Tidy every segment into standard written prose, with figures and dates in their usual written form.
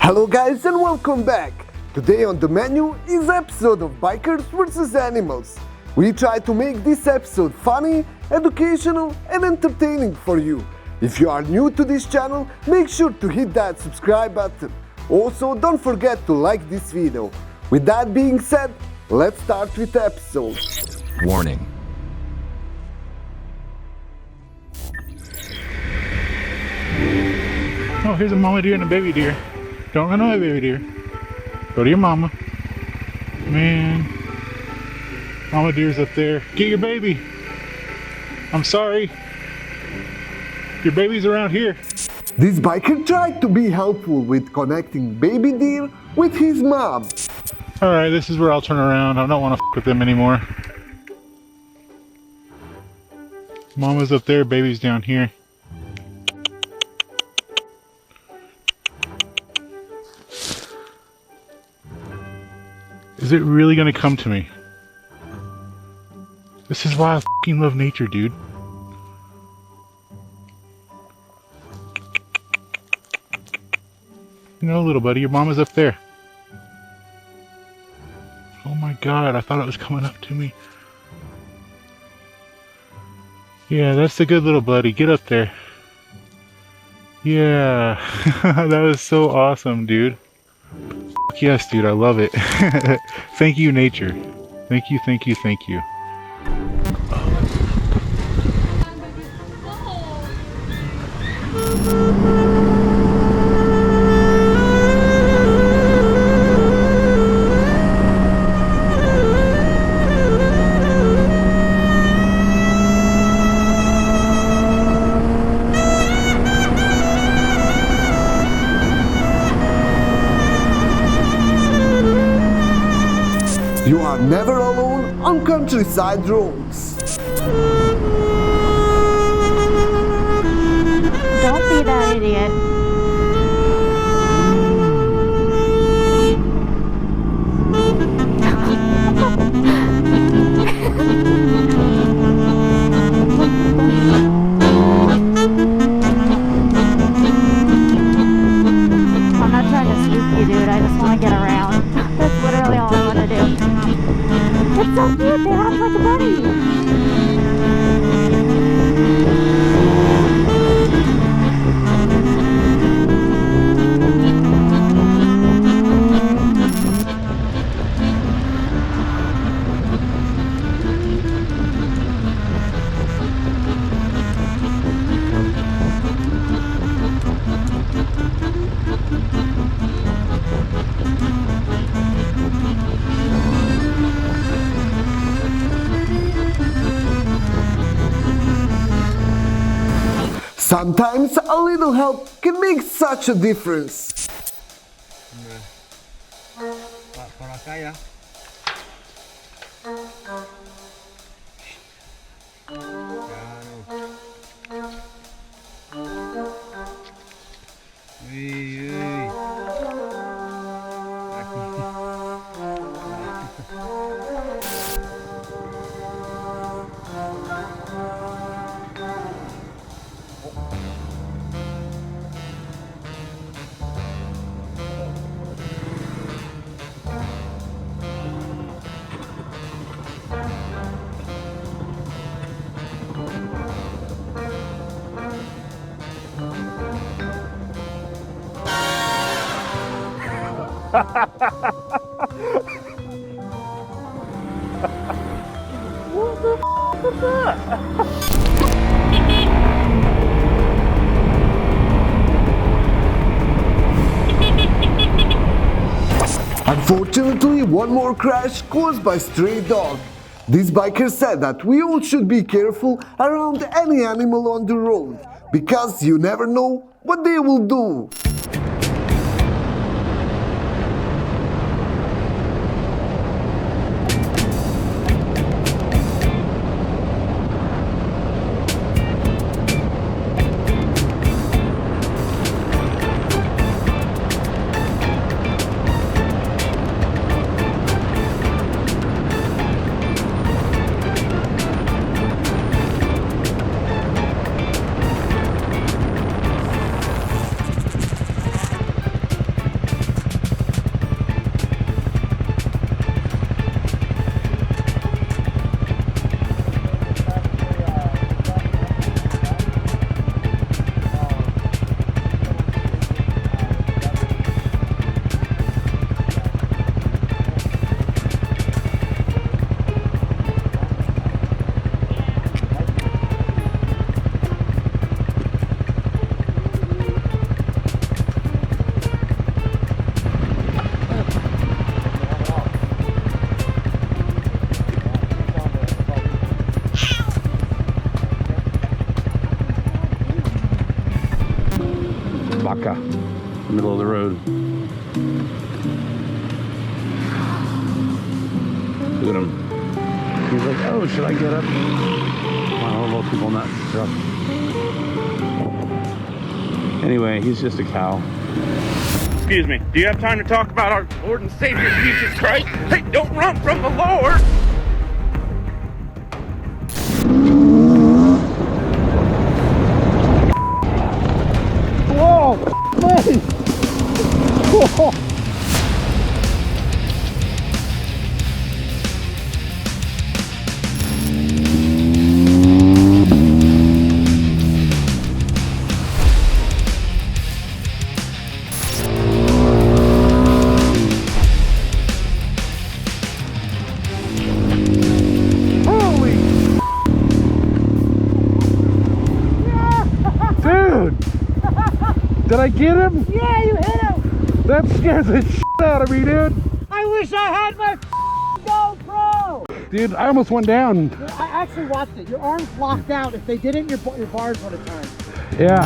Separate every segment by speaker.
Speaker 1: Hello guys and welcome back! Today on the menu is episode of Bikers vs Animals. We try to make this episode funny, educational and entertaining for you. If you are new to this channel, make sure to hit that subscribe button. Also, don't forget to like this video. With that being said, let's start with the episode.
Speaker 2: Warning.
Speaker 3: Oh, here's a mama deer and a baby deer. Don't run away, baby deer. Go to your mama. Man. Mama deer's up there. Get your baby. I'm sorry. Your baby's around here.
Speaker 1: This biker tried to be helpful with connecting baby deer with his mom.
Speaker 3: Alright, this is where I'll turn around. I don't want to f with them anymore. Mama's up there, baby's down here. Is it really gonna come to me? This is why I f***ing love nature, dude. You know, little buddy, your mama's up there. Oh my god, I thought it was coming up to me. Yeah, that's the good little buddy. Get up there. Yeah, that was so awesome, dude. Yes, dude, I love it. Thank you, nature. Thank you, thank you, thank you.
Speaker 1: You are never alone on countryside roads.
Speaker 4: Don't be that idiot. I'm not trying to spook you, dude. I just want to get around. That's literally all I want to do. It's so cute, they act like a bunny.
Speaker 1: Sometimes a little help can make such a difference.
Speaker 5: Por acá ya. Uy, uy.
Speaker 3: What the f was that?
Speaker 1: Unfortunately, one more crash caused by stray dog. This biker said that we all should be careful around any animal on the road, because you never know what they will do.
Speaker 2: vaca in the middle of the road. Look at him. He's like, oh, should I get up? Wow, those people not truck. Anyway, he's just a cow.
Speaker 6: Excuse me, do you have time to talk about our Lord and Savior Jesus Christ? Hey, don't run from the Lord!
Speaker 3: Whoa! Man! Whoa! Did I get him?
Speaker 7: Yeah, you hit him!
Speaker 3: That scares the shit out of me, dude.
Speaker 7: I wish I had my GoPro!
Speaker 3: Dude, I almost went down.
Speaker 7: I actually watched it. Your arms locked out. If they didn't, your bars would have turned.
Speaker 3: Yeah.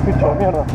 Speaker 3: Good job, man.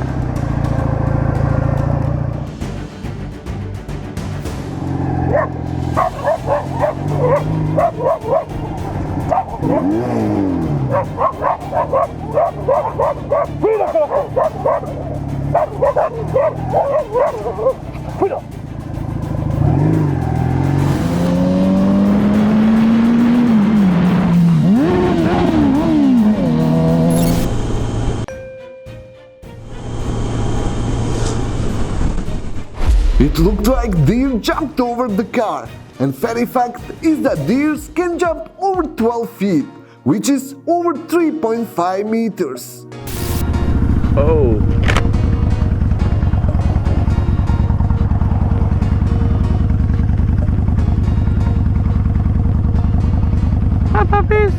Speaker 1: It looked like deer jumped over the car, and funny fact is that deers can jump over 12 feet, which is over 3.5 meters.
Speaker 2: Oh.
Speaker 3: Hi, puppies.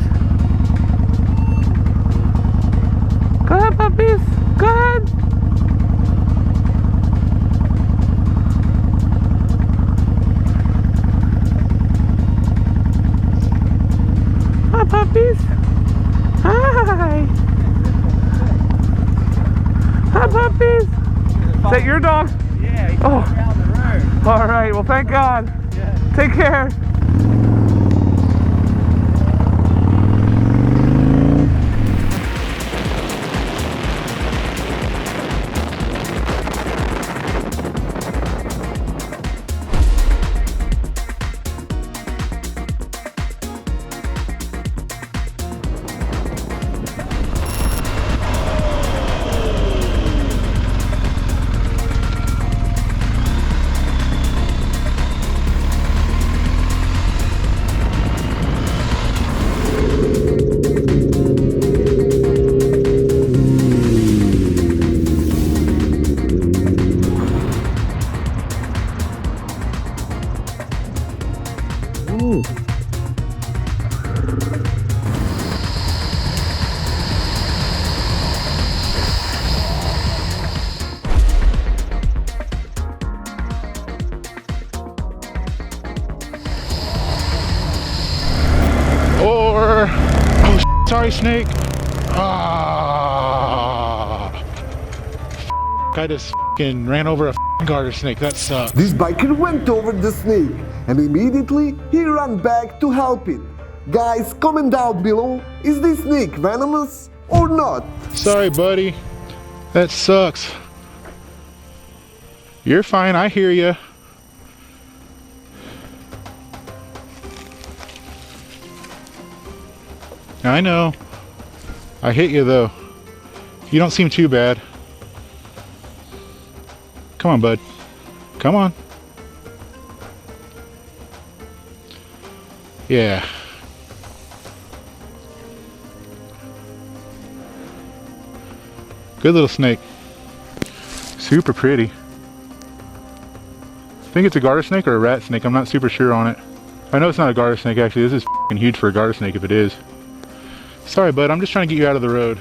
Speaker 3: Go ahead, puppies. Go ahead. Hi, puppies. Hi. Hi, puppies. Is that your dog?
Speaker 5: Yeah, he's
Speaker 3: Oh.
Speaker 5: down the road.
Speaker 3: All right. Well, thank God.
Speaker 5: Yeah.
Speaker 3: Take care. Sorry, snake. Ah. I just ran over a garter snake. That sucks.
Speaker 1: This biker went over the snake, and immediately he ran back to help it. Guys, comment down below, is this snake venomous or not?
Speaker 3: Sorry, buddy. That sucks. You're fine, I hear you. I know. I hit you though. You don't seem too bad. Come on, bud. Come on. Yeah. Good little snake. Super pretty. I think it's a garter snake or a rat snake. I'm not super sure on it. I know it's not a garter snake actually. This is f***ing huge for a garter snake if it is. Sorry, bud. I'm just trying to get you out of the road.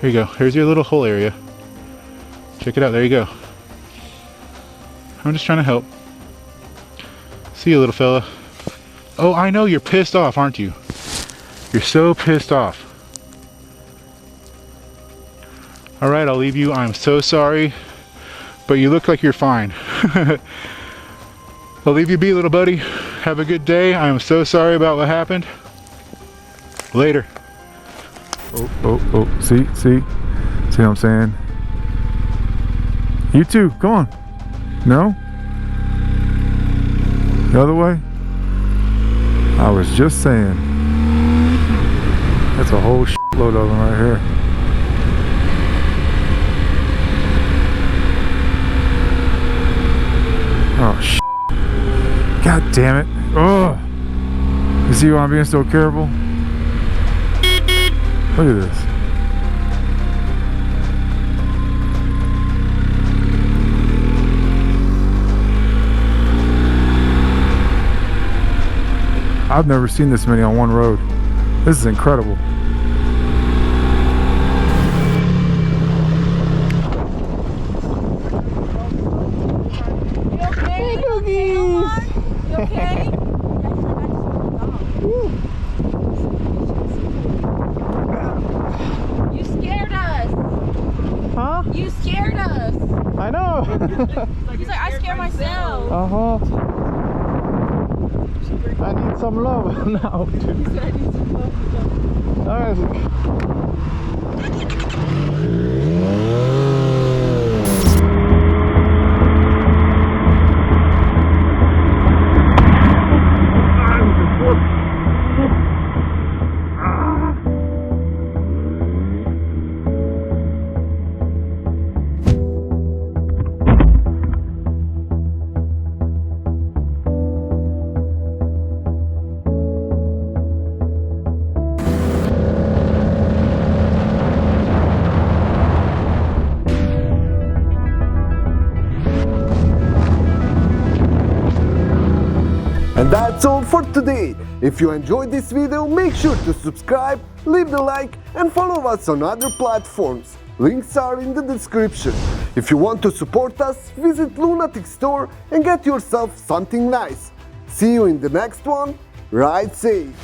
Speaker 3: Here you go. Here's your little hole area. Check it out. There you go. I'm just trying to help. See you, little fella. Oh, I know you're pissed off, aren't you? You're so pissed off. All right, I'll leave you. I'm so sorry, but you look like you're fine. I'll leave you be, little buddy. Have a good day. I am so sorry about what happened. Later.
Speaker 8: Oh, see what I'm saying? You too, come on. No? The other way? I was just saying. That's a whole shitload of them right here. Oh, shit. God damn it. Oh. You see why I'm being so careful? Look at this. I've never seen this many on one road. This is incredible.
Speaker 9: You scared us.
Speaker 3: I know.
Speaker 9: He's like, I scared myself.
Speaker 3: I need some love now.
Speaker 1: And that's all for today. If you enjoyed this video, make sure to subscribe, leave the like and follow us on other platforms. Links are in the description. If you want to support us, visit Lunatic store and get yourself something nice. See you in the next one. Ride safe.